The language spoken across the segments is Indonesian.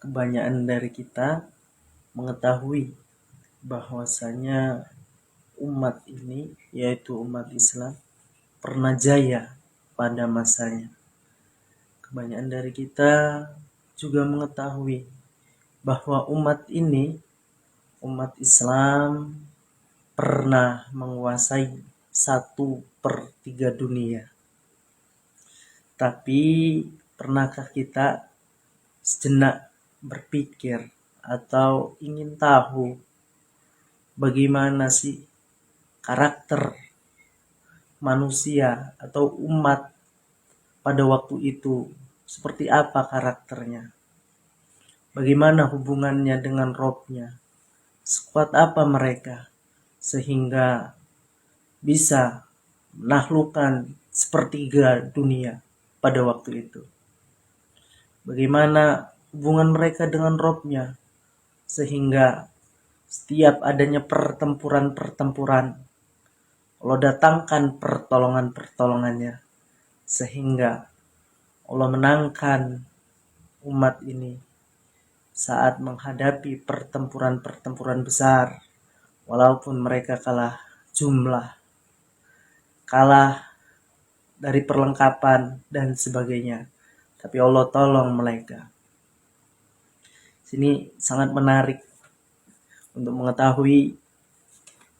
kebanyakan dari kita mengetahui bahwasanya umat ini, yaitu umat Islam, pernah jaya pada masanya. Kebanyakan dari kita juga mengetahui bahwa umat ini, umat Islam, pernah menguasai 1/3 dunia. Tapi pernahkah kita sejenak berpikir atau ingin tahu bagaimana sih karakter manusia atau umat pada waktu itu? Seperti apa karakternya? Bagaimana hubungannya dengan Robnya? Sekuat apa mereka sehingga bisa menaklukkan 1/3 dunia pada waktu itu? Bagaimana hubungan mereka dengan Robnya sehingga setiap adanya pertempuran-pertempuran, Allah datangkan pertolongan-pertolongannya sehingga Allah menangkan umat ini saat menghadapi pertempuran-pertempuran besar, walaupun mereka kalah jumlah, kalah dari perlengkapan dan sebagainya, tapi Allah tolong mereka. Sini sangat menarik untuk mengetahui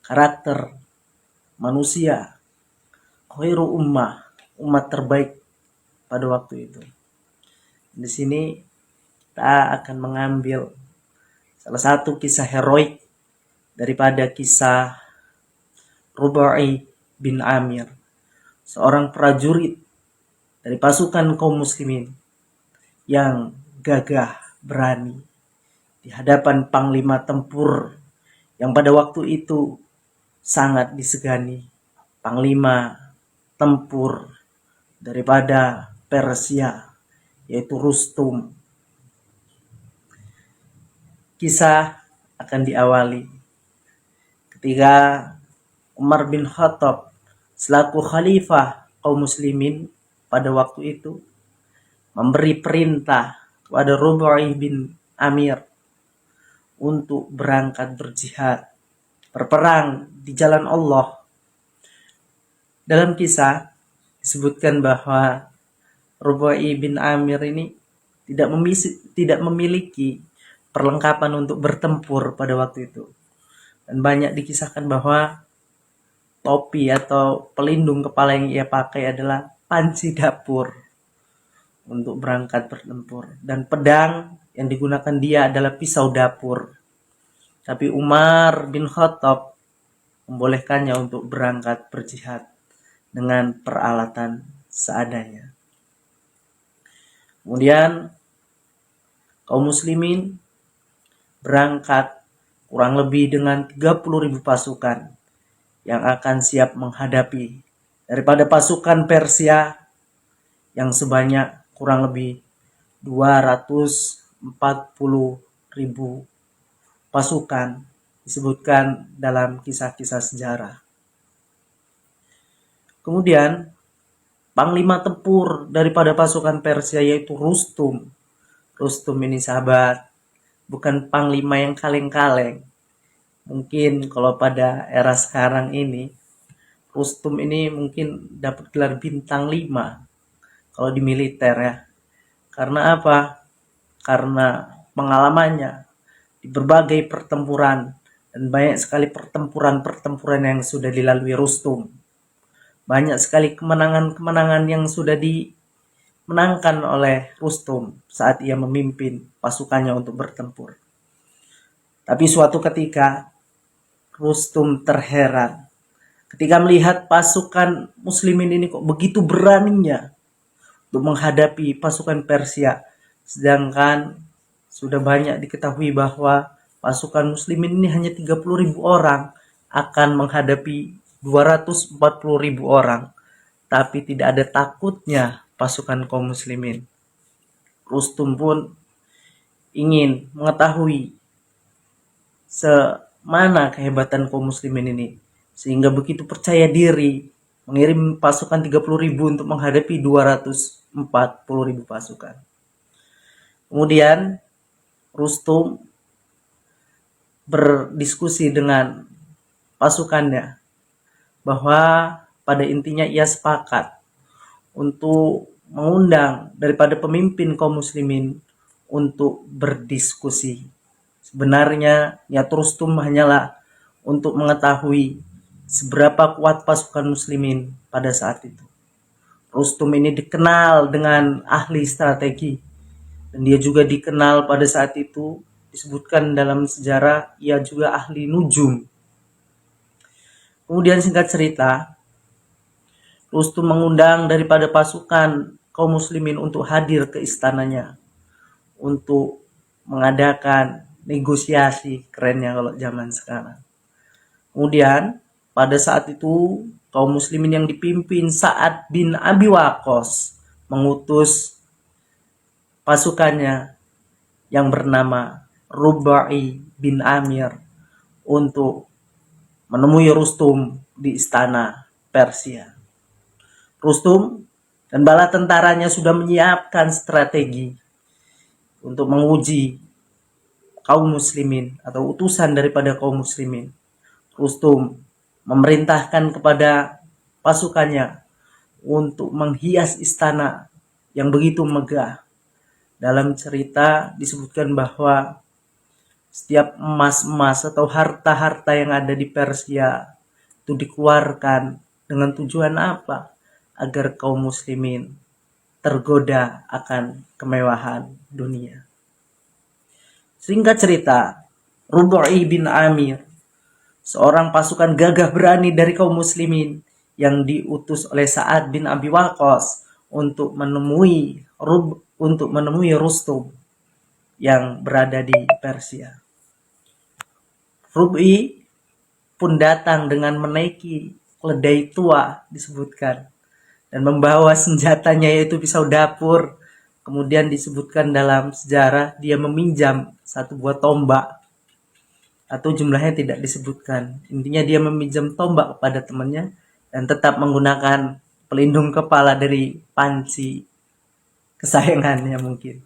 karakter manusia, khairu ummah, umat terbaik pada waktu itu. Di sini kita akan mengambil salah satu kisah heroik daripada kisah Rubai bin Amir, seorang prajurit dari pasukan kaum muslimin yang gagah berani di hadapan panglima tempur yang pada waktu itu sangat disegani, panglima tempur daripada Persia, yaitu Rustum. Kisah akan diawali ketika Umar bin Khattab selaku khalifah kaum muslimin pada waktu itu memberi perintah kepada Rubai bin Amir untuk berangkat berjihad, berperang di jalan Allah. Dalam kisah disebutkan bahwa Rubai bin Amir ini tidak memiliki perlengkapan untuk bertempur pada waktu itu. Dan banyak dikisahkan bahwa topi atau pelindung kepala yang ia pakai adalah panci dapur untuk berangkat bertempur. Dan pedang yang digunakan dia adalah pisau dapur. Tapi Umar bin Khattab membolehkannya untuk berangkat berjihad dengan peralatan seadanya. Kemudian kaum muslimin berangkat kurang lebih dengan 30.000 pasukan yang akan siap menghadapi daripada pasukan Persia yang sebanyak kurang lebih 240.000 pasukan disebutkan dalam kisah-kisah sejarah. Kemudian panglima tempur daripada pasukan Persia yaitu Rustum. Rustum ini sahabat, bukan panglima yang kaleng-kaleng. Mungkin kalau pada era sekarang ini, Rustum ini mungkin dapat gelar bintang 5 kalau di militer ya. Karena apa? Karena pengalamannya di berbagai pertempuran dan banyak sekali pertempuran-pertempuran yang sudah dilalui Rustum. Banyak sekali kemenangan-kemenangan yang sudah dimenangkan oleh Rustum saat ia memimpin pasukannya untuk bertempur. Tapi suatu ketika Rustum terheran ketika melihat pasukan muslimin ini kok begitu beraninya untuk menghadapi pasukan Persia, sedangkan sudah banyak diketahui bahwa pasukan muslimin ini hanya 30.000 orang akan menghadapi 240.000 orang, tapi tidak ada takutnya pasukan kaum muslimin. Rustum pun ingin mengetahui semana kehebatan kaum muslimin ini sehingga begitu percaya diri mengirim pasukan 30.000 untuk menghadapi 240.000 pasukan. Kemudian Rustum berdiskusi dengan pasukannya bahwa pada intinya ia sepakat untuk mengundang daripada pemimpin kaum muslimin untuk berdiskusi. Sebenarnya niat Rustum hanyalah untuk mengetahui seberapa kuat pasukan muslimin pada saat itu. Rustum ini dikenal dengan ahli strategi, dan dia juga dikenal pada saat itu, disebutkan dalam sejarah, ia juga ahli nujum. Kemudian singkat cerita, Rustum mengundang daripada pasukan kaum muslimin untuk hadir ke istananya untuk mengadakan negosiasi, kerennya kalau zaman sekarang. Kemudian pada saat itu kaum muslimin yang dipimpin Sa'ad bin Abi Waqqas mengutus pasukannya yang bernama Rub'i bin Amir untuk menemui Rustum di istana Persia. Rustum dan bala tentaranya sudah menyiapkan strategi untuk menguji kaum muslimin atau utusan daripada kaum muslimin. Rustum memerintahkan kepada pasukannya untuk menghias istana yang begitu megah. Dalam cerita disebutkan bahwa setiap emas-emas atau harta-harta yang ada di Persia itu dikeluarkan dengan tujuan apa? Agar kaum muslimin tergoda akan kemewahan dunia. Singkat cerita, Rub'i bin Amir, seorang pasukan gagah berani dari kaum muslimin yang diutus oleh Sa'ad bin Abi Waqqas untuk menemui Rustum yang berada di Persia. Rub'i pun datang dengan menaiki keledai tua disebutkan dan membawa senjatanya yaitu pisau dapur. Kemudian disebutkan dalam sejarah dia meminjam satu buah tombak, atau jumlahnya tidak disebutkan. Intinya dia meminjam tombak kepada temannya dan tetap menggunakan pelindung kepala dari panci kesayangannya mungkin.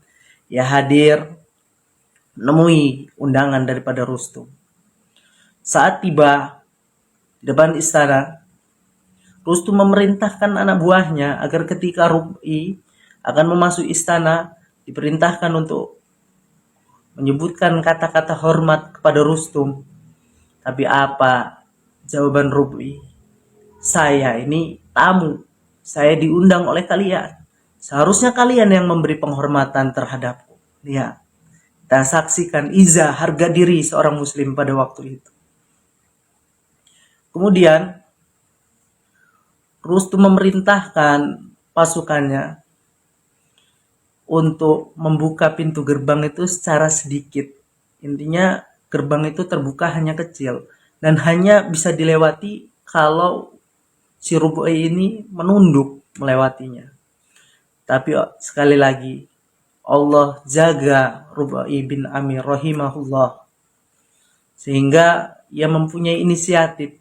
Ia hadir menemui undangan daripada Rustum. Saat tiba di depan istana, Rustum memerintahkan anak buahnya agar ketika Rub'i akan memasuki istana, diperintahkan untuk menyebutkan kata-kata hormat kepada Rustum. Tapi apa jawaban Rub'i? Saya ini tamu, saya diundang oleh kalian. Seharusnya kalian yang memberi penghormatan terhadapku. Lihat, kita saksikan izah harga diri seorang muslim pada waktu itu. Kemudian Rustum memerintahkan pasukannya untuk membuka pintu gerbang itu secara sedikit. Intinya gerbang itu terbuka hanya kecil dan hanya bisa dilewati kalau si Rub'i ini menunduk melewatinya. Tapi sekali lagi, Allah jaga Rub'i bin Amir rahimahullah, sehingga ia mempunyai inisiatif.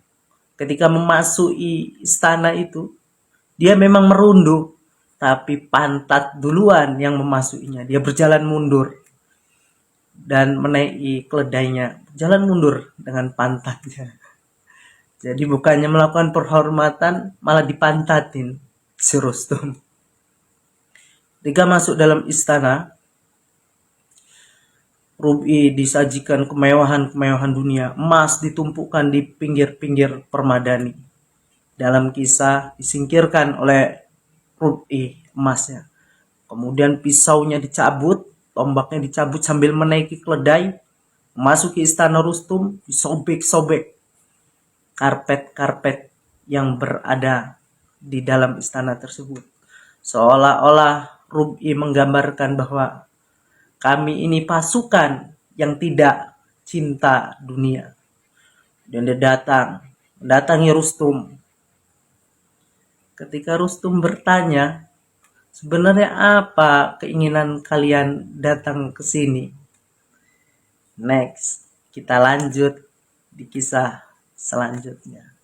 Ketika memasuki istana itu, dia memang merunduk, tapi pantat duluan yang memasukinya. Dia berjalan mundur dan menaiki keledainya, jalan mundur dengan pantatnya. Jadi bukannya melakukan penghormatan, malah dipantatin si Rustum. Ketika masuk dalam istana, Rub'i disajikan kemewahan-kemewahan dunia. Emas ditumpukkan di pinggir-pinggir permadani. Dalam kisah disingkirkan oleh Rub'i emasnya. Kemudian pisaunya dicabut, tombaknya dicabut sambil menaiki keledai. Memasuki istana Rustum, disobek-sobek karpet-karpet yang berada di dalam istana tersebut. Seolah-olah Rub'i menggambarkan bahwa kami ini pasukan yang tidak cinta dunia. Dan dia mendatangi Rustum. Ketika Rustum bertanya, sebenarnya apa keinginan kalian datang ke sini? Next, kita lanjut di kisah selanjutnya.